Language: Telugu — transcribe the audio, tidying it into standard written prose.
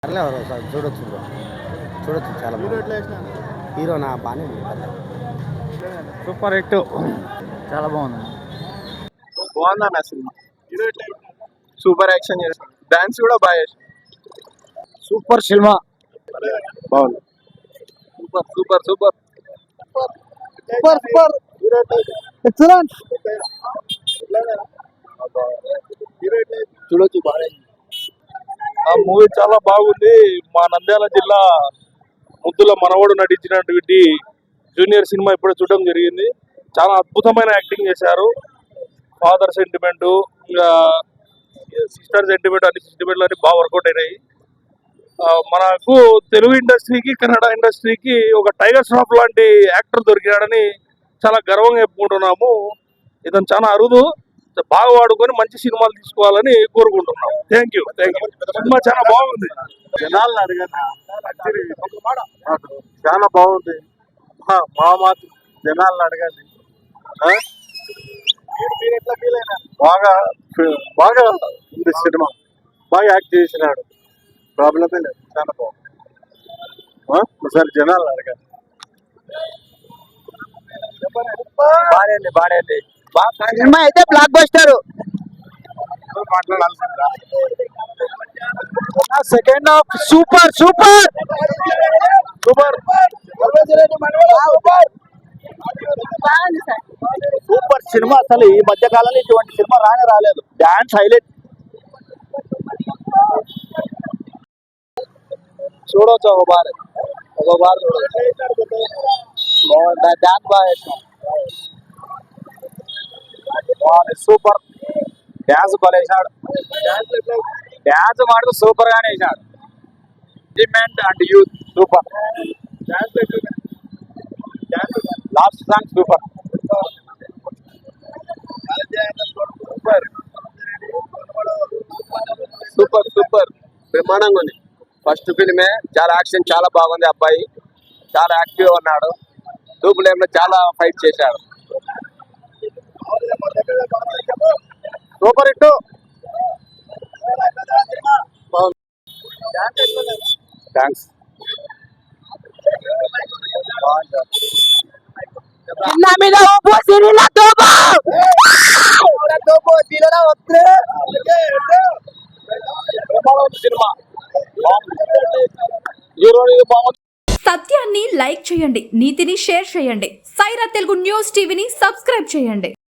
పర్లేదు చూడొచ్చు బ్రో, చూడొచ్చు చాలా హీరో నా బాగానే సూపర్ హిట్, చాలా బాగుంది. బాగుందన్న సినిమా. సూపర్ యాక్షన్ చేస్తాడు, డాన్స్ కూడా బాగా చేస్తాడు. సూపర్ సినిమా, బాగుంది. Super super super super super excellent. చూడొచ్చు బాగా. ఆ మూవీ చాలా బాగుంది. మా నంద్యాల జిల్లా ముద్దుల మనవడు నటించినటువంటి జూనియర్ సినిమా ఇప్పుడే చూడడం జరిగింది. చాలా అద్భుతమైన యాక్టింగ్ చేశారు. ఫాదర్ సెంటిమెంట్, ఇంకా సిస్టర్ సెంటిమెంట్, అన్ని సెంటిమెంట్లు అన్ని బాగా వర్కౌట్ అయినాయి. మనకు తెలుగు ఇండస్ట్రీకి, కన్నడ ఇండస్ట్రీకి ఒక టైగర్ ష్రాఫ్ లాంటి యాక్టర్ దొరికినాడని చాలా గర్వంగా చెప్పుకుంటున్నాము. ఇతను చాలా అరుదు, బాగా వాడుకొని మంచి సినిమాలు తీసుకోవాలని కోరుకుంటున్నాం. Thank you. సినిమా చాలా బాగుంది. జనాలను అడగండి, చాలా బాగుంది. మా మాత్రం జనాలను అడగండి. బాగా బాగా ఉంది సినిమా, బాగా యాక్ట్ చేసినాడు, ప్రాబ్లమే లేదు, చాలా బాగుంది. ఒకసారి జనాలను అడగండి. బాగానే సినిమా అయితే block buster. Second half super super super super cinema. అసలు ఈ మధ్య కాలంలో ఇటువంటి సినిమా రాలేదు. డాన్స్ హైలైట్, చూడవచ్చు. ఒక బార్ డాన్స్ బాగా వేసినాం. సూపర్ డ్యాన్స్ పడేసాడు, డ్యాన్స్ మాడు సూపర్ గానే వేసాడు. Demand and youth super, last song super super super బ్రహ్మాండంగా ఉంది. ఫస్ట్ ఫిల్మే చాలా యాక్షన్, చాలా బాగుంది. అబ్బాయి చాలా యాక్టివ్ ఉన్నాడు. డూబుల్ ఏమో చాలా ఫైట్ చేశాడు. Super hit. థ్యాంక్స్. సినిమా సత్యాన్ని లైక్ చేయండి, నీతిని షేర్ చేయండి. సైరా తెలుగు న్యూస్ టీవీని సబ్స్క్రైబ్ చేయండి.